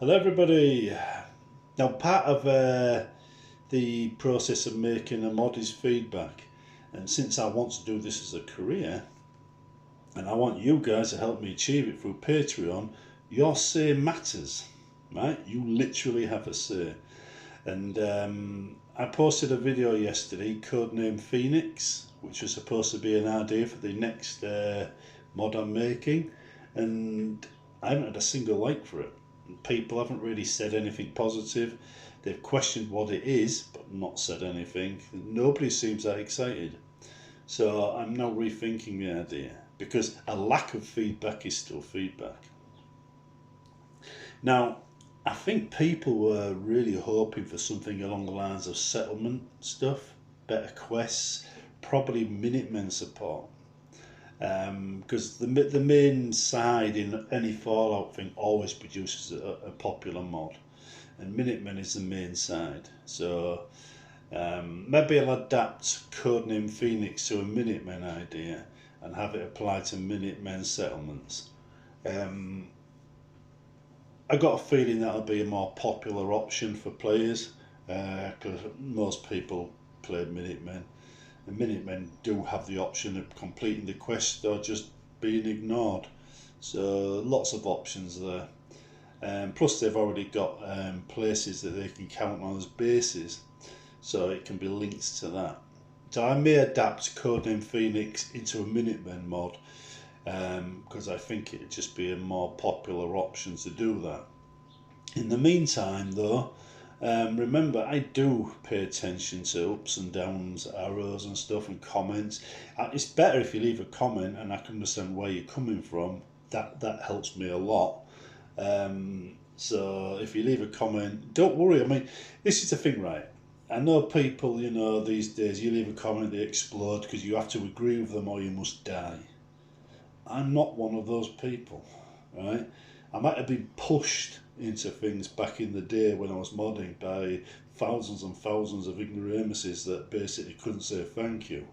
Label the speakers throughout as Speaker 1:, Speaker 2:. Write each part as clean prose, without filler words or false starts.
Speaker 1: Hello everybody. Now part of the process of making a mod is feedback, and since I want to do this as a career and I want you guys to help me achieve it through Patreon, your say matters, right? You literally have a say. And I posted a video yesterday, codename Phoenix, which was supposed to be an idea for the next mod I'm making, and I haven't had a single like for it. People haven't really said anything positive. They've questioned what it is, but not said anything. Nobody seems that excited. So I'm now rethinking the idea because a lack of feedback is still feedback. Now, I think people were really hoping for something along the lines of settlement stuff, better quests, probably Minutemen support. Because the main side in any Fallout thing always produces a popular mod, and Minutemen is the main side. So maybe I'll adapt Codename Phoenix to a Minutemen idea and have it applied to Minutemen settlements. I got a feeling that'll be a more popular option for players because most people play Minutemen. The Minutemen do have the option of completing the quest or just being ignored. So lots of options there. Plus they've already got places that they can count on as bases, so it can be linked to that. So I may adapt Codename Phoenix into a Minutemen mod because I think it'd just be a more popular option to do that. In the meantime though, remember, I do pay attention to ups and downs, arrows and stuff, and comments. It's better if you leave a comment and I can understand where you're coming from. That helps me a lot. So if you leave a comment, don't worry. I mean, this is the thing, right? I know people, these days you leave a comment, they explode because you have to agree with them or you must die. I'm not one of those people, right? I might have been pushed into things back in the day when I was modding by thousands and thousands of ignoramuses that basically couldn't say thank you.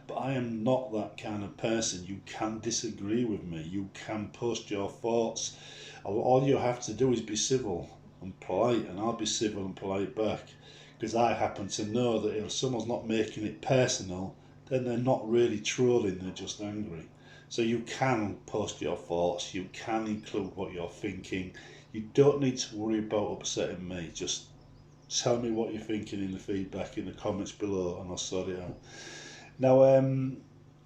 Speaker 1: But I am not that kind of person. You can disagree with me. You can post your thoughts. All you have to do is be civil and polite, and I'll be civil and polite back. Because I happen to know that if someone's not making it personal, then they're not really trolling, they're just angry. So you can post your thoughts, you can include what you're thinking. You don't need to worry about upsetting me. Just tell me what you're thinking in the feedback in the comments below and I'll sort it out. Now,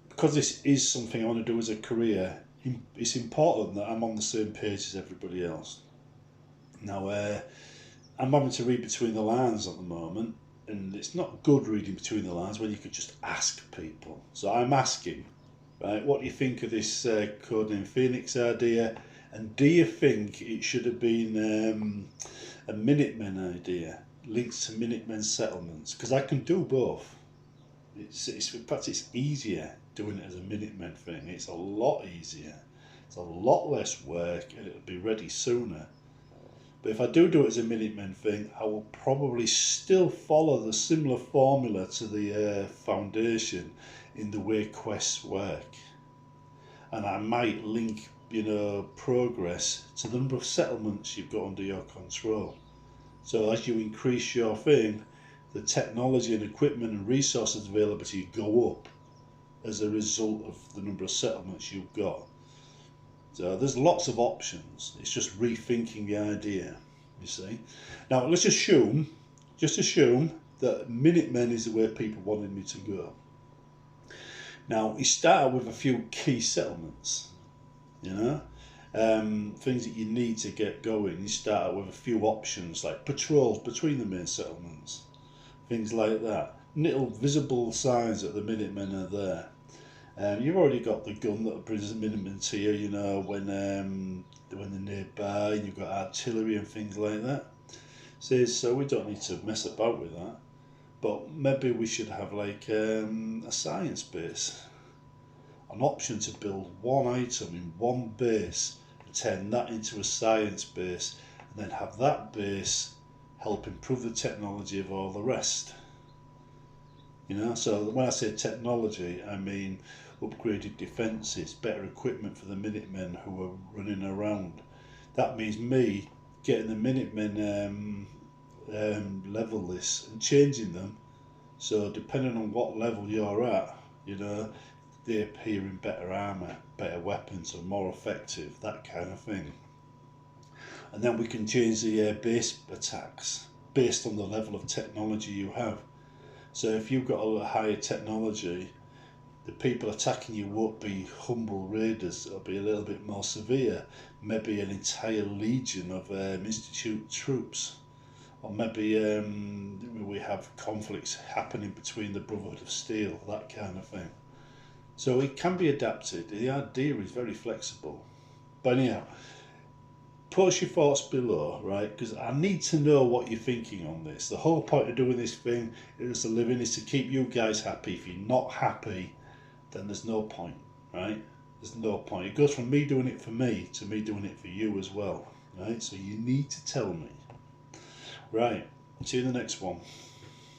Speaker 1: because this is something I want to do as a career, it's important that I'm on the same page as everybody else. Now, I'm having to read between the lines at the moment, and it's not good reading between the lines when you could just ask people. So I'm asking, right, what do you think of this Codename Phoenix idea? And do you think it should have been a Minutemen idea, links to Minutemen settlements? Because I can do both. In fact, it's easier doing it as a Minutemen thing. It's a lot easier. It's a lot less work, and it'll be ready sooner. But if I do it as a Minutemen thing, I will probably still follow the similar formula to the Foundation in the way quests work. And I might link, progress to the number of settlements you've got under your control. So as you increase your thing, the technology and equipment and resources availability go up as a result of the number of settlements you've got. So there's lots of options. It's just rethinking the idea, you see. Now let's assume that Minutemen is the way people wanted me to go. Now you start with a few key settlements, things that you need to get going. You start with a few options like patrols between the main settlements, things like that. Little visible signs that the Minutemen are there. You've already got the gun that brings the Minutemen to you, when they're nearby, and you've got artillery and things like that. So we don't need to mess about with that. But maybe we should have like a science base. An option to build one item in one base and turn that into a science base, and then have that base help improve the technology of all the rest. So when I say technology, I mean upgraded defences, better equipment for the Minutemen who are running around. That means me getting the Minutemen level lists and changing them. So depending on what level you're at, you know, they appear in better armour, better weapons, or more effective, that kind of thing. And then we can change the base attacks based on the level of technology you have. So if you've got a little higher technology, the people attacking you won't be humble raiders, it'll be a little bit more severe. Maybe an entire legion of Institute troops. Or maybe we have conflicts happening between the Brotherhood of Steel, that kind of thing. So it can be adapted. The idea is very flexible. But anyhow, post your thoughts below, right? Because I need to know what you're thinking on this. The whole point of doing this thing is a living is to keep you guys happy. If you're not happy, then there's no point, right? There's no point. It goes from me doing it for me to me doing it for you as well, right? So you need to tell me. Right, see you in the next one.